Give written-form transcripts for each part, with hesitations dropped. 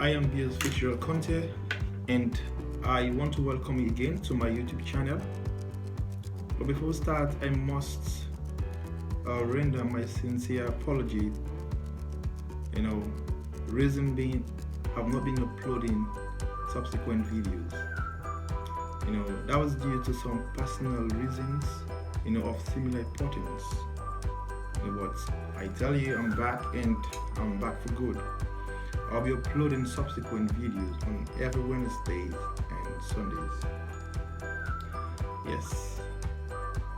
I am Bios Fitzgerald Conte, and I want to welcome you again to my YouTube channel. But before we start, I must render my sincere apology. Reason being, I've not been uploading subsequent videos. That was due to some personal reasons, of similar importance. But I tell you, I'm back, and I'm back for good. I'll be uploading subsequent videos on every Wednesdays and Sundays. Yes.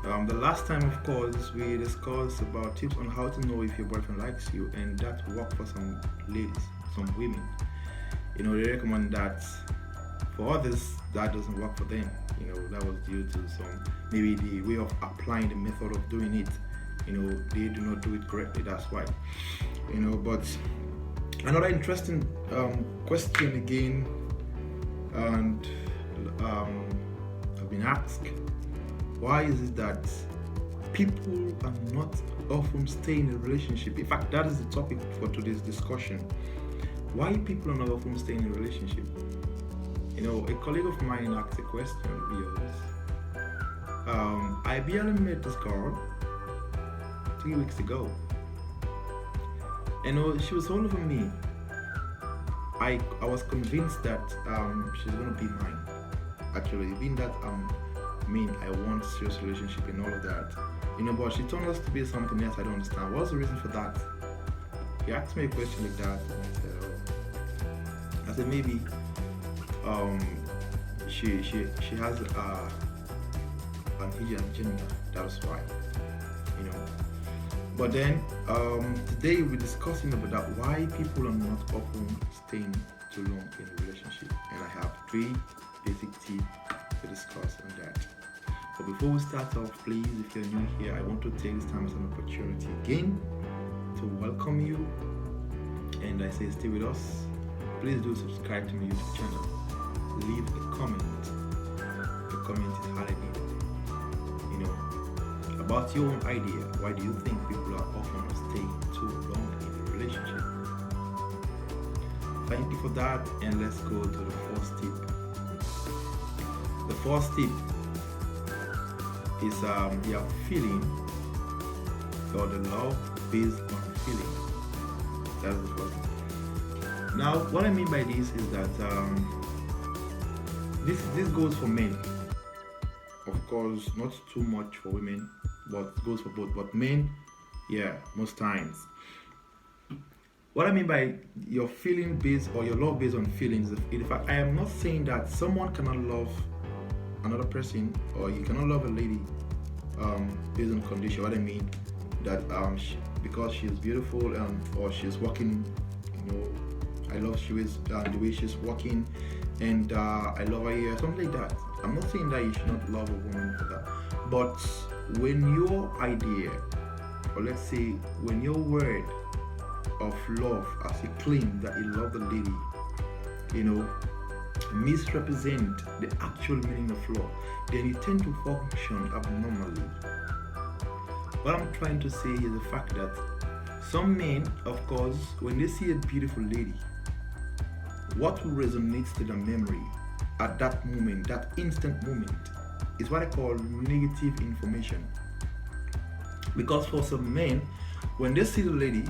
The last time, of course, we discussed about tips on how to know if your boyfriend likes you, and that worked for some ladies, some women. They recommend that. For others, that doesn't work for them. That was due to some, maybe the way of applying the method of doing it. They do not do it correctly. That's why. But another interesting question again, and I've been asked, why is it that people are not often staying in a relationship? In fact, that is the topic for today's discussion. Why people are not often staying in a relationship? A colleague of mine asked a question because I barely met this girl 3 weeks ago. She was all over me. I was convinced that she's gonna be mine. Actually, being that I want a serious relationship and all of that. But she turned out to be something else I don't understand. What's the reason for that? He asked me a question like that, and I said, oh. I said maybe she has an hidden agenda. That's why. But then today we're discussing about that, why people are not often staying too long in a relationship, and I have 3 basic tips to discuss on that. But before we start off, please, if you're new here, I want to take this time as an opportunity again to welcome you, and I say stay with us. Please do subscribe to my YouTube channel. Leave a comment. The comment is highly needed. About your own idea. Why do you think people are often staying too long in a relationship? Thank you for that, and let's go to the first tip. The first tip is their feeling, or the love based on feeling. That's the first tip. Now, what I mean by this is that this goes for men. Of course, not too much for women, but it goes for both. But men, yeah, most times. What I mean by your feeling based or your love based on feelings, in fact, I am not saying that someone cannot love another person, or you cannot love a lady based on condition. What I mean that because she is beautiful or she's walking, I love the way she's walking, and I love her hair, something like that. I'm not saying that you should not love a woman for that, but when your idea, or let's say when your word of love, as you claim that you love the lady, misrepresent the actual meaning of love, then you tend to function abnormally. What I'm trying to say is the fact that some men, of course, when they see a beautiful lady, what resonates to their memory at that moment, that instant moment, is what I call negative information. Because for some men, when they see the lady,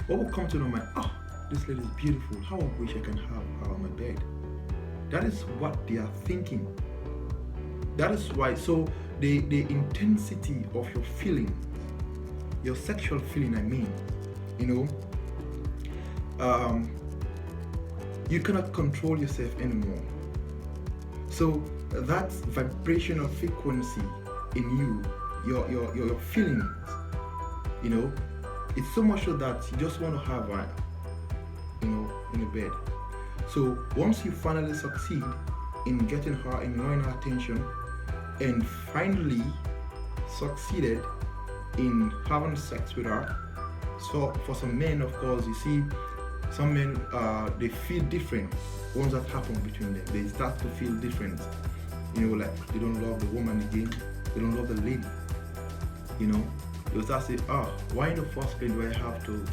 what will come to their mind? Oh, this lady is beautiful. How I wish I can have her on my bed. That is what they are thinking. That is why. So the intensity of your feeling, your sexual feeling, you cannot control yourself anymore. So that vibrational frequency in you, your feelings, it's so much so that you just want to have her, in a bed. So once you finally succeed in getting her, in knowing her attention, and finally succeeded in having sex with her, so for some men, of course, you see, some men they feel different once that happens between them. They start to feel different. Like they don't love the woman again, they don't love the lady. They'll start saying, why in the first place do I have to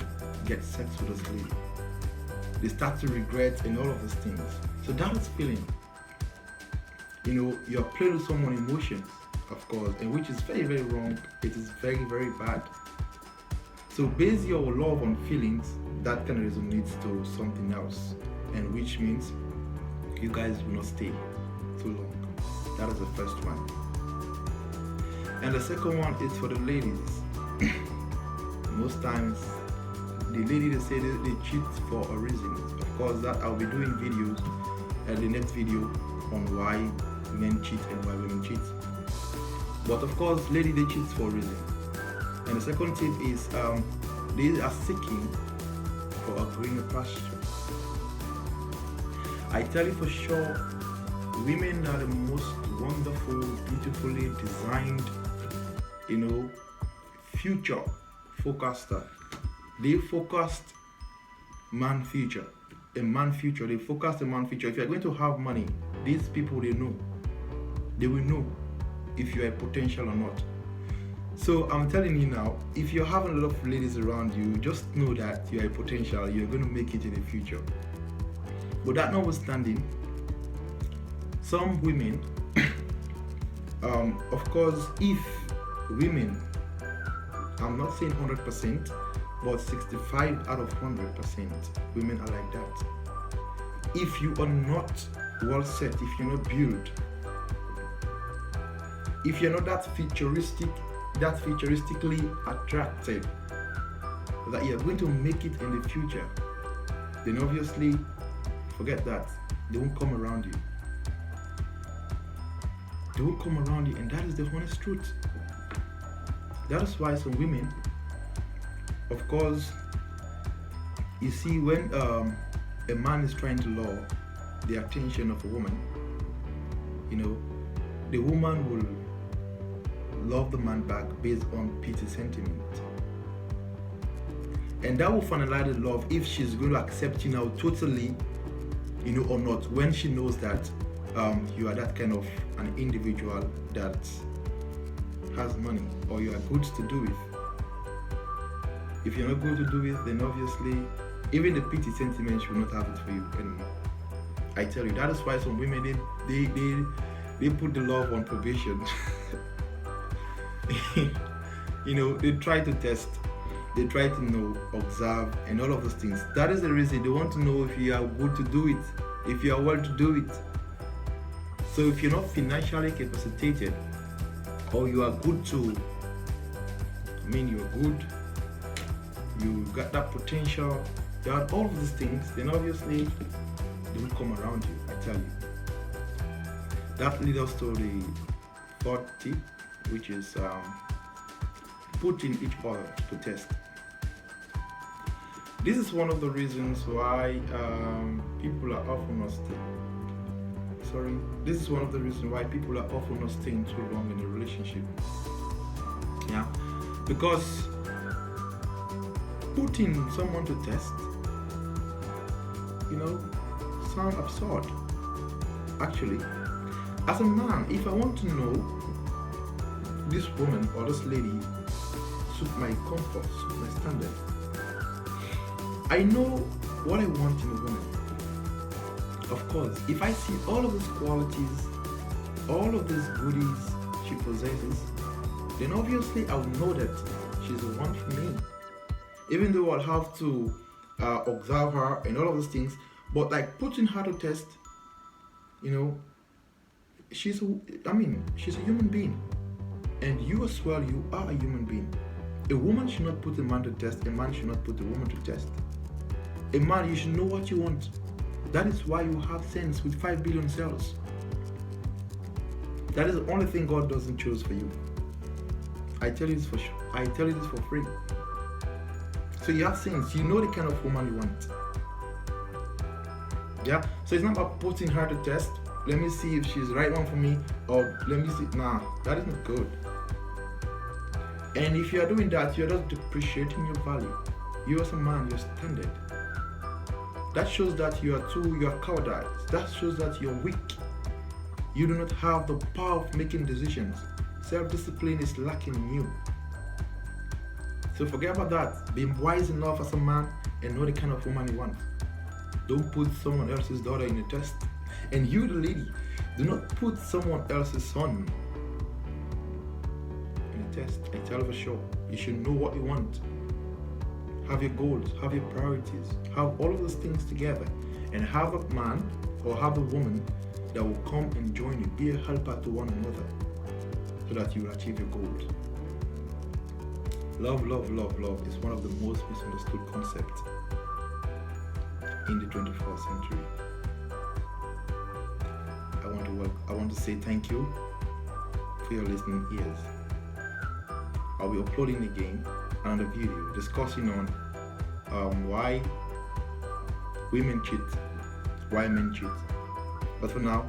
get sex with this lady? they start to regret and all of these things. So that is feeling. You're playing with someone's emotions, of course, and which is very, very wrong. It is very, very bad. So base your love on feelings, that kind of resonates to something else, and which means you guys will not stay too long. That is the first one. And the second one is for the ladies. Most times the lady, they say they cheat for a reason. Of course, that I'll be doing videos at the next video on why men cheat and why women cheat. But of course, lady, they cheat for a reason. And the second tip is they are seeking for a greener pasture. I tell you for sure, women are the most wonderful, beautifully designed, future forecaster. They forecast man future. A man future. They forecast a man future. If you're going to have money, these people, they know. They will know if you are potential or not. So I'm telling you now, if you're having a lot of ladies around you, just know that you are a potential. You're going to make it in the future. But that notwithstanding, some women, of course, if women, I'm not saying 100%, but 65 out of 100% women are like that. If you are not well set, if you're not built, if you're not that futuristically attractive, that you're going to make it in the future, then obviously forget that. They won't come around you. They won't come around you, and that is the honest truth. That is why some women, of course, you see, when a man is trying to lure the attention of a woman, the woman will love the man back based on pity sentiment. And that will finalize the love if she's going to accept you now totally, or not, when she knows that you are that kind of an individual that has money, or you are good to do with. If you're not good to do with, then obviously even the pity sentiment will not have it for you anymore. I tell you, that is why some women they put the love on probation. They try to test, they try to know, observe, and all of those things. That is the reason they want to know if you are good to do it, if you are well to do it. So if you're not financially capacitated, or you are good to, you're good, you got that potential, you have all of these things, then obviously they will come around you, I tell you. That leads us to the fourth tip, which is putting each other to test. This is one of the reasons why people are often not staying. This is one of the reasons why people are often not staying too long in a relationship. Yeah, because putting someone to test, sound absurd. Actually, as a man, if I want to know this woman or this lady suit my comfort, suit my standard, I know what I want in a woman. Of course, if I see all of these qualities, all of these goodies she possesses, then obviously I will know that she's the one for me. Even though I'll have to observe her and all of those things, but like putting her to test, she's a human being, and you as well, you are a human being. A woman should not put a man to test. A man should not put a woman to test. A man, you should know what you want. That is why you have sense with 5 billion cells. That is the only thing God doesn't choose for you. I tell you this for sure. I tell you this for free. So you have sense. You know the kind of woman you want. Yeah. So it's not about putting her to test. Let me see if she's the right one for me, or let me see. Nah, that is not good. And if you are doing that, you're just depreciating your value. You as a man, you're standard. That shows that you are cowardice. That shows that you're weak. You do not have the power of making decisions. Self-discipline is lacking in you. So forget about that. Be wise enough as a man and know the kind of woman you want. Don't put someone else's daughter in a test. And you, the lady, do not put someone else's son in a test. I tell you for sure, you should know what you want. Have your goals, have your priorities, have all of those things together, and have a man or have a woman that will come and join you. Be a helper to one another so that you will achieve your goals. Love is one of the most misunderstood concepts in the 21st century. I want to say thank you for your listening ears. I'll be uploading again another video discussing on why women cheat, why men cheat. But for now,